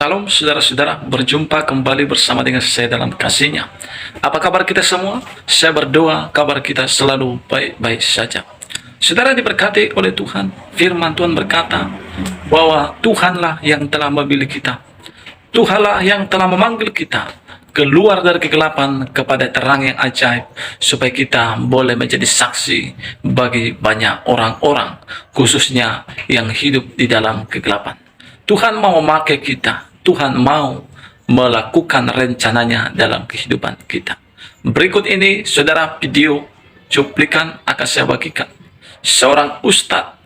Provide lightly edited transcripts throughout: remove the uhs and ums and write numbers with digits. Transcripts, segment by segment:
Shalom saudara-saudara, berjumpa kembali bersama dengan saya dalam kasih-Nya. Apa kabar kita semua? Saya berdoa kabar kita selalu baik-baik saja. Saudara diberkati oleh Tuhan, firman Tuhan berkata bahwa Tuhanlah yang telah memilih kita. Tuhanlah yang telah memanggil kita keluar dari kegelapan kepada terang yang ajaib, supaya kita boleh menjadi saksi bagi banyak orang-orang, khususnya yang hidup di dalam kegelapan. Tuhan mau memakai kita, Tuhan mau melakukan rencananya dalam kehidupan kita. Berikut ini saudara video cuplikan akan saya bagikan. Seorang ustadz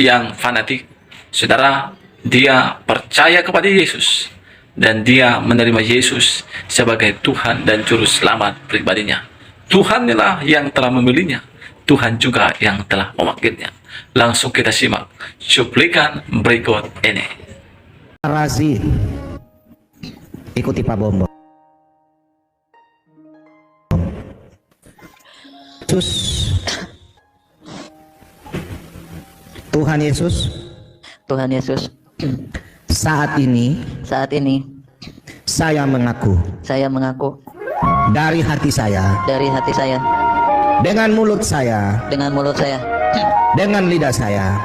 yang fanatik, saudara, dia percaya kepada Yesus dan dia menerima Yesus sebagai Tuhan dan Juru Selamat pribadinya. Tuhanlah yang telah memilihnya, Tuhan juga yang telah memanggilnya. Langsung kita simak cuplikan berikut ini. Narasi ikuti Pak Bombo. Yesus, Tuhan Yesus, Tuhan Yesus, saat ini saya mengaku dari hati saya, dengan mulut saya, dengan lidah saya,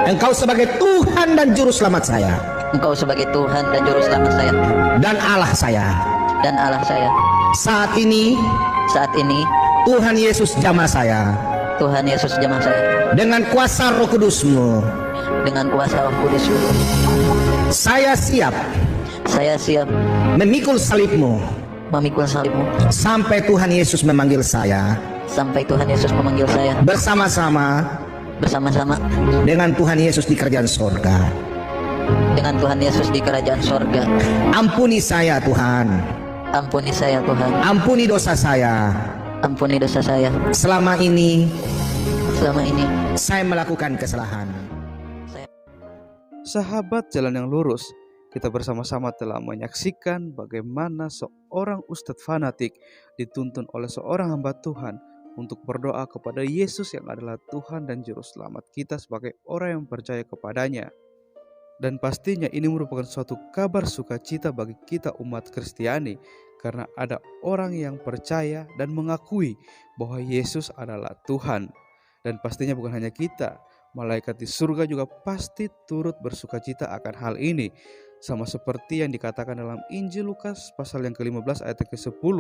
Engkau sebagai Tuhan dan Juru Selamat saya, dan Allah saya. Saat ini Tuhan Yesus jamah saya, dengan kuasa Roh Kudus-Mu. Saya siap memikul salib-Mu sampai Tuhan Yesus memanggil saya, bersama-sama dengan Tuhan Yesus di kerajaan sorga. Ampuni saya Tuhan, ampuni dosa saya. Selama ini saya melakukan kesalahan. Sahabat Jalan yang Lurus, kita bersama-sama telah menyaksikan bagaimana seorang ustadz fanatik dituntun oleh seorang hamba Tuhan untuk berdoa kepada Yesus yang adalah Tuhan dan Juru Selamat kita sebagai orang yang percaya kepadanya. Dan pastinya ini merupakan suatu kabar sukacita bagi kita umat Kristiani, karena ada orang yang percaya dan mengakui bahwa Yesus adalah Tuhan. Dan pastinya bukan hanya kita, malaikat di surga juga pasti turut bersukacita akan hal ini. Sama seperti yang dikatakan dalam Injil Lukas pasal yang ke-15 ayat ke-10.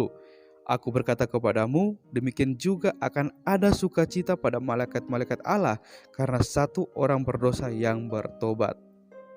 Aku berkata kepadamu, demikian juga akan ada sukacita pada malaikat-malaikat Allah karena satu orang berdosa yang bertobat.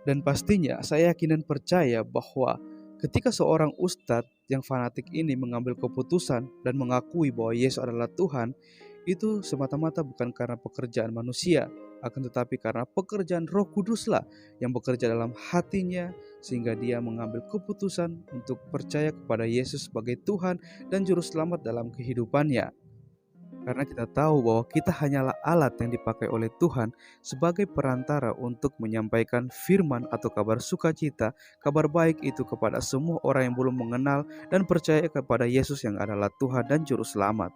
Dan pastinya saya yakin dan percaya bahwa ketika seorang ustadz yang fanatik ini mengambil keputusan dan mengakui bahwa Yesus adalah Tuhan, itu semata-mata bukan karena pekerjaan manusia, akan tetapi karena pekerjaan Roh Kuduslah yang bekerja dalam hatinya, sehingga dia mengambil keputusan untuk percaya kepada Yesus sebagai Tuhan dan Juru Selamat dalam kehidupannya. Karena kita tahu bahwa kita hanyalah alat yang dipakai oleh Tuhan sebagai perantara untuk menyampaikan firman atau kabar sukacita, kabar baik itu kepada semua orang yang belum mengenal dan percaya kepada Yesus yang adalah Tuhan dan Juru Selamat.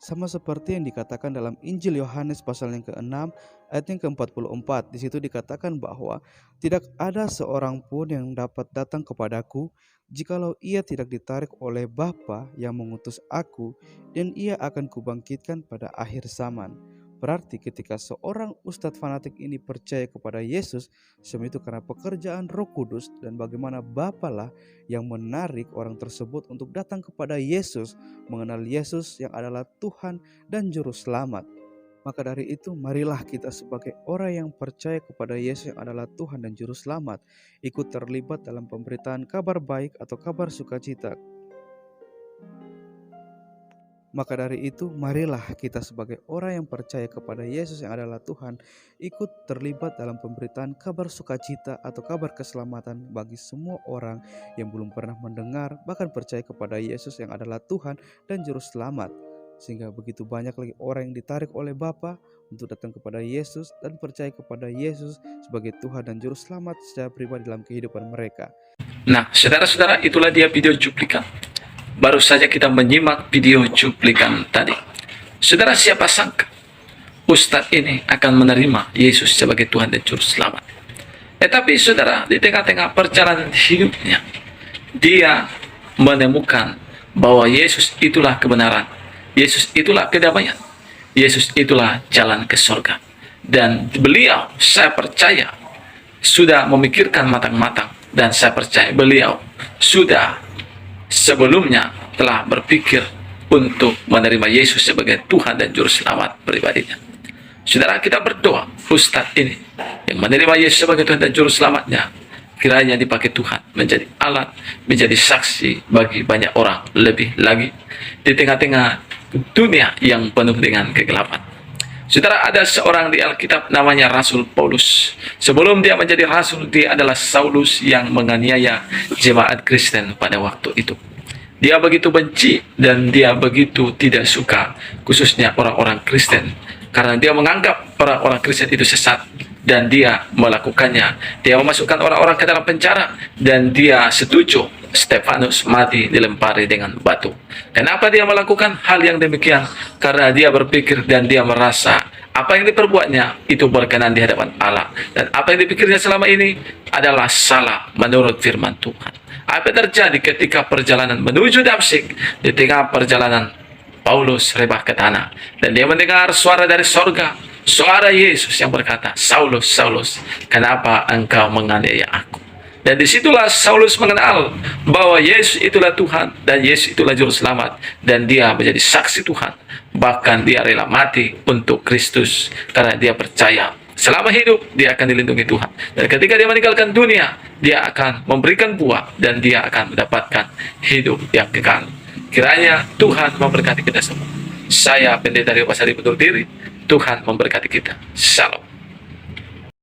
Sama seperti yang dikatakan dalam Injil Yohanes pasal yang ke-6 ayat yang ke-44. Di situ dikatakan bahwa tidak ada seorang pun yang dapat datang kepadaku jikalau ia tidak ditarik oleh Bapa yang mengutus aku, dan ia akan kubangkitkan pada akhir zaman. Berarti ketika seorang ustadz fanatik ini percaya kepada Yesus, semua itu karena pekerjaan Roh Kudus, dan bagaimana Bapa lah yang menarik orang tersebut untuk datang kepada Yesus, mengenal Yesus yang adalah Tuhan dan Juru Selamat. Maka dari itu marilah kita sebagai orang yang percaya kepada Yesus yang adalah Tuhan dan Juru Selamat ikut terlibat dalam pemberitaan kabar baik atau kabar sukacita. Maka dari itu marilah kita sebagai orang yang percaya kepada Yesus yang adalah Tuhan ikut terlibat dalam pemberitaan kabar sukacita atau kabar keselamatan bagi semua orang yang belum pernah mendengar bahkan percaya kepada Yesus yang adalah Tuhan dan Juru Selamat. Sehingga begitu banyak lagi orang yang ditarik oleh Bapa untuk datang kepada Yesus dan percaya kepada Yesus sebagai Tuhan dan Juru Selamat secara pribadi dalam kehidupan mereka. Nah, saudara-saudara, itulah dia video cuplikan. Baru saja kita menyimak video cuplikan tadi. Saudara, siapa sangka Ustadz ini akan menerima Yesus sebagai Tuhan dan Juru Selamat. Tetapi saudara, di tengah-tengah perjalanan hidupnya, dia menemukan bahwa Yesus itulah kebenaran, Yesus itulah kedamaian, Yesus itulah jalan ke surga. Dan beliau, saya percaya, sudah memikirkan matang-matang, dan saya percaya beliau sudah sebelumnya telah berpikir untuk menerima Yesus sebagai Tuhan dan Juru Selamat pribadinya. Saudara, kita berdoa, Ustadz ini yang menerima Yesus sebagai Tuhan dan Juru Selamatnya, kiranya dipakai Tuhan menjadi alat, menjadi saksi bagi banyak orang lebih lagi di tengah-tengah dunia yang penuh dengan kegelapan. Saudara, ada seorang di Alkitab namanya Rasul Paulus. Sebelum dia menjadi rasul, dia adalah Saulus yang menganiaya jemaat Kristen pada waktu itu. Dia begitu benci dan dia begitu tidak suka, khususnya orang-orang Kristen, karena dia menganggap orang-orang Kristen itu sesat dan dia melakukannya. Dia memasukkan orang-orang ke dalam penjara dan dia setuju Stefanus mati dilempari dengan batu. Kenapa dia melakukan hal yang demikian? Karena dia berpikir dan dia merasa apa yang diperbuatnya itu berkenan di hadapan Allah, dan apa yang dipikirnya selama ini adalah salah menurut firman Tuhan. Apa yang terjadi ketika perjalanan menuju Damsyik? Di tengah perjalanan, Paulus rebah ke tanah dan dia mendengar suara dari sorga, suara Yesus yang berkata, Saulus, Saulus, kenapa engkau menganiaya aku? Dan disitulah Saulus mengenal bahwa Yesus itulah Tuhan dan Yesus itulah Juru Selamat, dan dia menjadi saksi Tuhan. Bahkan dia rela mati untuk Kristus karena dia percaya selama hidup dia akan dilindungi Tuhan, dan ketika dia meninggalkan dunia, dia akan memberikan buah dan dia akan mendapatkan hidup yang kekal. Kiranya Tuhan memberkati kita semua. Saya Pendeta Rio Pasari undur diri. Tuhan memberkati kita. Shalom.